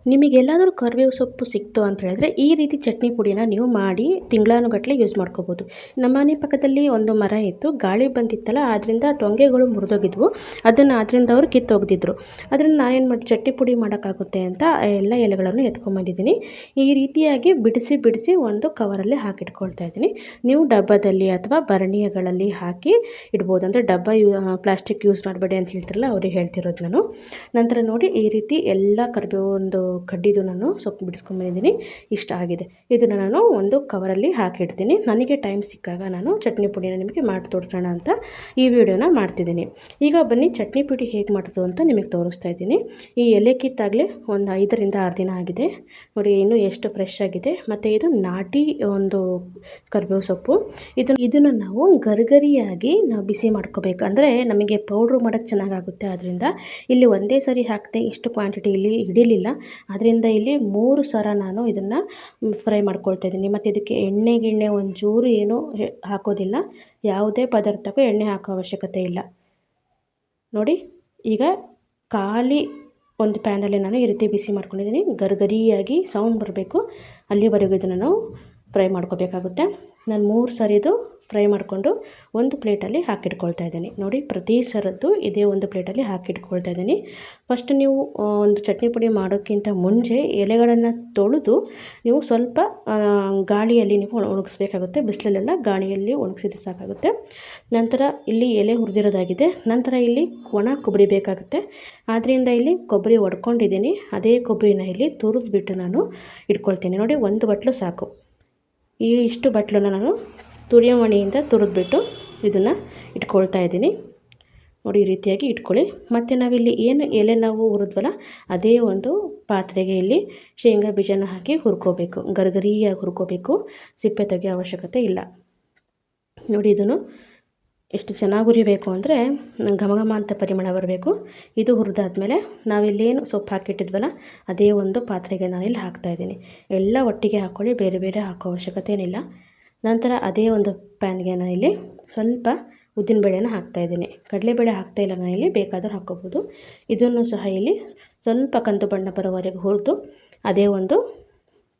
ನಿಮಗೆಲ್ಲಾದರೂ ಕರಿಬೇವು ಸೊಪ್ಪು ಸಿಕ್ತು ಅಂತ ಹೇಳಿದ್ರೆ ಈ ರೀತಿ ಚಟ್ನಿ ಪುಡಿನ ನೀವು ಮಾಡಿ ತಿಂಗಳಾನುಗಟ್ಟಲೆ ಯೂಸ್ ಮಾಡ್ಕೋಬೋದು. ನಮ್ಮ ಮನೆ ಪಕ್ಕದಲ್ಲಿ ಒಂದು ಮರ ಇತ್ತು, ಗಾಳಿ ಬಂದಿತ್ತಲ್ಲ ಅದರಿಂದ ಟೊಂಗೆಗಳು ಮುರಿದೋಗಿದ್ವು. ಅದನ್ನು ಅದರಿಂದ ಅವರು ಕಿತ್ತೊಗೆದಿದ್ರು. ಅದರಿಂದ ನಾನೇನು ಮಾಡಿ ಚಟ್ನಿ ಪುಡಿ ಮಾಡೋಕ್ಕಾಗುತ್ತೆ ಅಂತ ಎಲ್ಲ ಎಲೆಗಳನ್ನು ಎತ್ಕೊಂಬಂದಿದ್ದೀನಿ. ಈ ರೀತಿಯಾಗಿ ಬಿಡಿಸಿ ಬಿಡಿಸಿ ಒಂದು ಕವರಲ್ಲಿ ಹಾಕಿಟ್ಕೊಳ್ತಾ ಇದ್ದೀನಿ. ನೀವು ಡಬ್ಬದಲ್ಲಿ ಅಥವಾ ಭರಣಿಗಳಲ್ಲಿ ಹಾಕಿ ಇಡ್ಬೋದು. ಅಂದರೆ ಡಬ್ಬ ಪ್ಲಾಸ್ಟಿಕ್ ಯೂಸ್ ಮಾಡಬೇಡಿ ಅಂತ ಹೇಳ್ತಿರಲ್ಲ, ಅವ್ರಿಗೆ ಹೇಳ್ತಿರೋದು ನಾನು. ನಂತರ ನೋಡಿ ಈ ರೀತಿ ಎಲ್ಲ ಕರಿಬೇವು ಒಂದು ಕಡ್ಡಿದು ನಾನು ಸೊಪ್ಪು ಬಿಡಿಸ್ಕೊಂಡ್ಬಂದಿದ್ದೀನಿ. ಇಷ್ಟ ಆಗಿದೆ. ಇದನ್ನು ನಾನು ಒಂದು ಕವರಲ್ಲಿ ಹಾಕಿಡ್ತೀನಿ. ನನಗೆ ಟೈಮ್ ಸಿಕ್ಕಾಗ ನಾನು ಚಟ್ನಿ ಪುಡಿನ ನಿಮಗೆ ಮಾಡಿ ತೋರಿಸೋಣ ಅಂತ ಈ ವಿಡಿಯೋನ ಮಾಡ್ತಿದ್ದೀನಿ. ಈಗ ಬನ್ನಿ ಚಟ್ನಿ ಪುಡಿ ಹೇಗೆ ಮಾಡೋದು ಅಂತ ನಿಮಗೆ ತೋರಿಸ್ತಾ ಇದ್ದೀನಿ. ಈ ಎಲೆ ಕಿತ್ತಾಗಲೇ ಒಂದು 5ರಿಂದ 6 ದಿನ ಆಗಿದೆ ನೋಡಿ, ಇನ್ನೂ ಎಷ್ಟು ಫ್ರೆಶ್ ಆಗಿದೆ. ಮತ್ತು ಇದು ನಾಟಿ ಒಂದು ಕರಿಬೇವು ಸೊಪ್ಪು. ಇದನ್ನು ನಾವು ಗರಿಗರಿಯಾಗಿ ನಾವು ಬಿಸಿ ಮಾಡ್ಕೋಬೇಕು. ಅಂದರೆ ನಮಗೆ ಪೌಡ್ರು ಮಾಡೋಕ್ಕೆ ಚೆನ್ನಾಗಾಗುತ್ತೆ. ಆದ್ದರಿಂದ ಇಲ್ಲಿ ಒಂದೇ ಸರಿ ಹಾಕಿದೆ, ಇಷ್ಟು ಕ್ವಾಂಟಿಟಿ ಇಲ್ಲಿ ಹಿಡಿಲಿಲ್ಲ. ಅದರಿಂದ ಇಲ್ಲಿ 3 ಸಲ ನಾನು ಇದನ್ನು ಫ್ರೈ ಮಾಡ್ಕೊಳ್ತಾ ಇದ್ದೀನಿ. ಮತ್ತು ಇದಕ್ಕೆ ಎಣ್ಣೆ ಒಂಚೂರು ಏನೂ ಹಾಕೋದಿಲ್ಲ. ಯಾವುದೇ ಪದಾರ್ಥಕ್ಕೂ ಎಣ್ಣೆ ಹಾಕೋ ಅವಶ್ಯಕತೆ ಇಲ್ಲ. ನೋಡಿ ಈಗ ಖಾಲಿ ಒಂದು ಪ್ಯಾನಲ್ಲಿ ನಾನು ಈ ರೀತಿ ಬಿಸಿ ಮಾಡ್ಕೊಂಡಿದ್ದೀನಿ. ಗರಿಗರಿಯಾಗಿ ಸೌಂಡ್ ಬರಬೇಕು, ಅಲ್ಲಿವರೆಗೂ ಇದನ್ನು ನಾವು ಫ್ರೈ ಮಾಡ್ಕೋಬೇಕಾಗುತ್ತೆ. ನಾನು 3 ಸರಿದು ಫ್ರೈ ಮಾಡಿಕೊಂಡು ಒಂದು ಪ್ಲೇಟಲ್ಲಿ ಹಾಕಿಟ್ಕೊಳ್ತಾ ಇದ್ದೀನಿ. ನೋಡಿ ಪ್ರತಿ ಸರದ್ದು ಇದೇ ಒಂದು ಪ್ಲೇಟಲ್ಲಿ ಹಾಕಿಟ್ಕೊಳ್ತಾ ಇದ್ದೀನಿ. ಫಸ್ಟ್ ನೀವು ಒಂದು ಚಟ್ನಿ ಪುಡಿ ಮಾಡೋಕ್ಕಿಂತ ಮುಂಚೆ ಎಲೆಗಳನ್ನು ತೊಳೆದು ನೀವು ಸ್ವಲ್ಪ ಗಾಳಿಯಲ್ಲಿ ನೀವು ಒಣಗಿಸ್ಬೇಕಾಗುತ್ತೆ. ಬಿಸಿಲಲ್ಲೆಲ್ಲ ಗಾಳಿಯಲ್ಲಿ ಒಣಗಿಸಿದ್ರೆ ಸಾಕಾಗುತ್ತೆ. ನಂತರ ಇಲ್ಲಿ ಎಲೆ ಹುರಿದಿರೋದಾಗಿದೆ. ನಂತರ ಇಲ್ಲಿ ಒಣ ಕೊಬ್ಬರಿ ಬೇಕಾಗುತ್ತೆ. ಆದ್ದರಿಂದ ಇಲ್ಲಿ ಕೊಬ್ಬರಿ ಒಡ್ಕೊಂಡಿದ್ದೀನಿ. ಅದೇ ಕೊಬ್ಬರಿನ ಇಲ್ಲಿ ತುರಿದ್ಬಿಟ್ಟು ನಾನು ಇಟ್ಕೊಳ್ತೀನಿ. ನೋಡಿ ಒಂದು ಬಟ್ಲು ಸಾಕು. ಇಷ್ಟು ಬಟ್ಲನ್ನು ನಾನು ತುರಿಮಣಿಯಿಂದ ತುರಿದ್ಬಿಟ್ಟು ಇದನ್ನು ಇಟ್ಕೊಳ್ತಾ ಇದ್ದೀನಿ. ನೋಡಿ ಈ ರೀತಿಯಾಗಿ ಇಟ್ಕೊಳ್ಳಿ. ಮತ್ತು ನಾವಿಲ್ಲಿ ಏನು ಎಲೆ ನಾವು ಹುರಿದ್ವಲ್ಲ ಅದೇ ಒಂದು ಪಾತ್ರೆಗೆ ಇಲ್ಲಿ ಶೇಂಗಾ ಬೀಜನ ಹಾಕಿ ಹುರ್ಕೋಬೇಕು. ಗರಿಗರಿಯಾಗಿ ಹುರ್ಕೋಬೇಕು, ಸಿಪ್ಪೆ ತೆಗೆಯೋ ಅವಶ್ಯಕತೆ ಇಲ್ಲ. ನೋಡಿ ಇದನ್ನು ಎಷ್ಟು ಚೆನ್ನಾಗಿ ಹುರಿಬೇಕು ಅಂದರೆ ಘಮ ಅಂತ ಪರಿಮಳ ಬರಬೇಕು. ಇದು ಹುರಿದಾದ್ಮೇಲೆ ನಾವಿಲ್ಲೇನು ಸೊಪ್ಪು ಹಾಕಿಟ್ಟಿದ್ವಲ್ಲ ಅದೇ ಒಂದು ಪಾತ್ರೆಗೆ ನಾನಿಲ್ಲಿ ಹಾಕ್ತಾಯಿದ್ದೀನಿ. ಎಲ್ಲ ಒಟ್ಟಿಗೆ ಹಾಕ್ಕೊಳ್ಳಿ, ಬೇರೆ ಬೇರೆ ಹಾಕೋ ಅವಶ್ಯಕತೆ ಏನಿಲ್ಲ. ನಂತರ ಅದೇ ಒಂದು ಪ್ಯಾನ್ಗೆ ನಾನಿಲ್ಲಿ ಸ್ವಲ್ಪ ಉದ್ದಿನಬೇಳೆನ ಹಾಕ್ತಾಯಿದ್ದೀನಿ. ಕಡಲೆಬೇಳೆ ಹಾಕ್ತಾಯಿಲ್ಲ ನಾನಿಲ್ಲಿ, ಬೇಕಾದರೂ ಹಾಕ್ಕೋಬೋದು. ಇದನ್ನು ಸಹ ಇಲ್ಲಿ ಸ್ವಲ್ಪ ಕಂದು ಬಣ್ಣ ಬರೋವರೆಗೆ ಹುರಿದು ಅದೇ ಒಂದು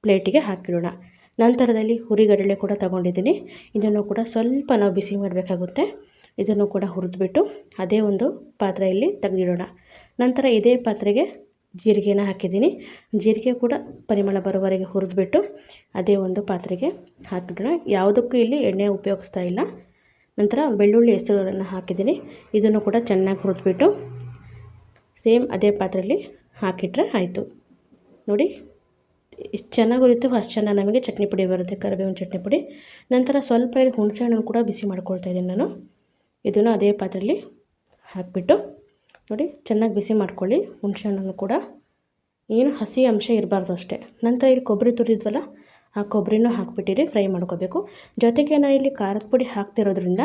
ಪ್ಲೇಟಿಗೆ ಹಾಕಿಡೋಣ. ನಂತರದಲ್ಲಿ ಹುರಿಗಡಲೆ ಕೂಡ ತಗೊಂಡಿದ್ದೀನಿ. ಇದನ್ನು ಕೂಡ ಸ್ವಲ್ಪ ನಾವು ಬಿಸಿ ಮಾಡಬೇಕಾಗುತ್ತೆ. ಇದನ್ನು ಕೂಡ ಹುರಿದ್ಬಿಟ್ಟು ಅದೇ ಒಂದು ಪಾತ್ರೆಯಲ್ಲಿ ತೆಗೆದಿಡೋಣ. ನಂತರ ಇದೇ ಪಾತ್ರೆಗೆ ಜೀರಿಗೆನ ಹಾಕಿದ್ದೀನಿ. ಜೀರಿಗೆ ಕೂಡ ಪರಿಮಳ ಬರೋವರೆಗೆ ಹುರಿದ್ಬಿಟ್ಟು ಅದೇ ಒಂದು ಪಾತ್ರೆಗೆ ಹಾಕಿಡೋಣ. ಯಾವುದಕ್ಕೂ ಇಲ್ಲಿ ಎಣ್ಣೆ ಉಪಯೋಗಿಸ್ತಾ ಇಲ್ಲ. ನಂತರ ಬೆಳ್ಳುಳ್ಳಿ ಹೆಸರುಗಳನ್ನು ಹಾಕಿದ್ದೀನಿ. ಇದನ್ನು ಕೂಡ ಚೆನ್ನಾಗಿ ಹುರಿದ್ಬಿಟ್ಟು ಸೇಮ್ ಅದೇ ಪಾತ್ರೆಯಲ್ಲಿ ಹಾಕಿಟ್ರೆ ಆಯಿತು. ನೋಡಿ ಎಷ್ಟು ಚೆನ್ನಾಗಿ ಹುರಿಯುತ್ತೋ ಅಷ್ಟು ಚೆನ್ನಾಗಿ ನಮಗೆ ಚಟ್ನಿ ಪುಡಿ ಬರುತ್ತೆ, ಕರಿಬೇವಿನ ಚಟ್ನಿ ಪುಡಿ. ನಂತರ ಸ್ವಲ್ಪ ಇಲ್ಲಿ ಹುಣಸೆ ಹಣ್ಣನ್ನು ಕೂಡ ಬಿಸಿ ಮಾಡ್ಕೊಳ್ತಾ ಇದ್ದೀನಿ ನಾನು. ಇದನ್ನು ಅದೇ ಪಾತ್ರೆಯಲ್ಲಿ ಹಾಕಿಬಿಟ್ಟು ನೋಡಿ ಚೆನ್ನಾಗಿ ಬಿಸಿ ಮಾಡ್ಕೊಳ್ಳಿ. ಹುಣಸೆ ಹಣ್ಣನ್ನು ಕೂಡ ಏನು ಹಸಿ ಅಂಶ ಇರಬಾರ್ದು ಅಷ್ಟೇ. ನಂತರ ಇಲ್ಲಿ ಕೊಬ್ಬರಿ ತುರಿದ್ವಲ್ಲ ಆ ಕೊಬ್ಬರಿನೂ ಹಾಕ್ಬಿಟ್ಟಿರಿ ಫ್ರೈ ಮಾಡ್ಕೋಬೇಕು. ಜೊತೆಗೆ ನಾನು ಇಲ್ಲಿ ಖಾರದ ಪುಡಿ ಹಾಕ್ತಿರೋದ್ರಿಂದ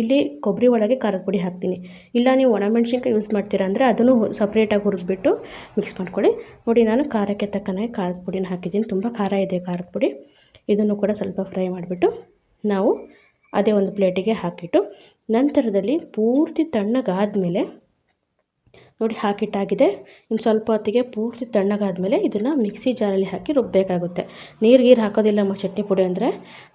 ಇಲ್ಲಿ ಕೊಬ್ಬರಿ ಒಳಗೆ ಖಾರದ ಪುಡಿ ಹಾಕ್ತೀನಿ. ಇಲ್ಲ ನೀವು ಒಣಮೆಣ್ಸಿನ್ಕಾಯಿ ಯೂಸ್ ಮಾಡ್ತೀರಾ ಅಂದರೆ ಅದನ್ನು ಸಪ್ರೇಟಾಗಿ ಹುರಿದ್ಬಿಟ್ಟು ಮಿಕ್ಸ್ ಮಾಡ್ಕೊಳ್ಳಿ. ನೋಡಿ ನಾನು ಖಾರಕ್ಕೆ ತಕ್ಕನಾಗಿ ಖಾರದ ಪುಡಿನ ಹಾಕಿದ್ದೀನಿ. ತುಂಬ ಖಾರ ಇದೆ ಖಾರದ ಪುಡಿ. ಇದನ್ನು ಕೂಡ ಸ್ವಲ್ಪ ಫ್ರೈ ಮಾಡಿಬಿಟ್ಟು ನಾವು ಅದೇ ಒಂದು ಪ್ಲೇಟಿಗೆ ಹಾಕಿಟ್ಟು ನಂತರದಲ್ಲಿ ಪೂರ್ತಿ ತಣ್ಣಗಾದಮೇಲೆ ನೋಡಿ ಹಾಕಿಟ್ಟಾಗಿದೆ. ಇನ್ನು ಸ್ವಲ್ಪ ಹೊತ್ತಿಗೆ ಪೂರ್ತಿ ತಣ್ಣಗಾದಮೇಲೆ ಇದನ್ನು ಮಿಕ್ಸಿ ಜಾರಲ್ಲಿ ಹಾಕಿ ರುಬ್ಬಬೇಕಾಗುತ್ತೆ. ನೀರು ಹಾಕೋದಿಲ್ಲ ಚಟ್ನಿ ಪುಡಿ ಅಂದರೆ.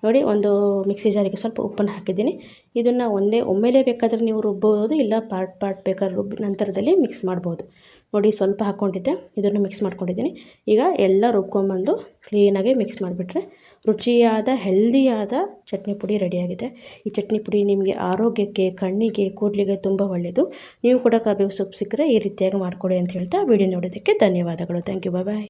ನೋಡಿ ಒಂದು ಮಿಕ್ಸಿ ಜಾರಿಗೆ ಸ್ವಲ್ಪ ಉಪ್ಪನ್ನು ಹಾಕಿದ್ದೀನಿ. ಇದನ್ನು ಒಮ್ಮೆಲೇ ಬೇಕಾದರೆ ನೀವು ರುಬ್ಬೋದು, ಇಲ್ಲ ಪಾರ್ಟ್ ಬೇಕಾದ್ರೆ ರುಬ್ಬಿ ನಂತರದಲ್ಲಿ ಮಿಕ್ಸ್ ಮಾಡ್ಬೋದು. ನೋಡಿ ಸ್ವಲ್ಪ ಹಾಕ್ಕೊಂಡಿದ್ದೆ, ಇದನ್ನು ಮಿಕ್ಸ್ ಮಾಡ್ಕೊಂಡಿದ್ದೀನಿ. ಈಗ ಎಲ್ಲ ರುಬ್ಕೊಂಬಂದು ಕ್ಲೀನಾಗಿ ಮಿಕ್ಸ್ ಮಾಡಿಬಿಟ್ರೆ ರುಚಿಯಾದ ಹೆಲ್ದಿಯಾದ ಚಟ್ನಿ ಪುಡಿ ರೆಡಿಯಾಗಿದೆ. ಈ ಚಟ್ನಿ ಪುಡಿ ನಿಮಗೆ ಆರೋಗ್ಯಕ್ಕೆ, ಕಣ್ಣಿಗೆ, ಕೂದಲಿಗೆ ತುಂಬ ಒಳ್ಳೆಯದು. ನೀವು ಕೂಡ ಕರಿಬೇವು ಸೊಪ್ಪು ಸಿಕ್ಕರೆ ಈ ರೀತಿಯಾಗಿ ಮಾಡಿಕೊಡಿ ಅಂತ ಹೇಳ್ತಾ ವಿಡಿಯೋ ನೋಡೋದಕ್ಕೆ ಧನ್ಯವಾದಗಳು. Thank you. ಬಾಯ್.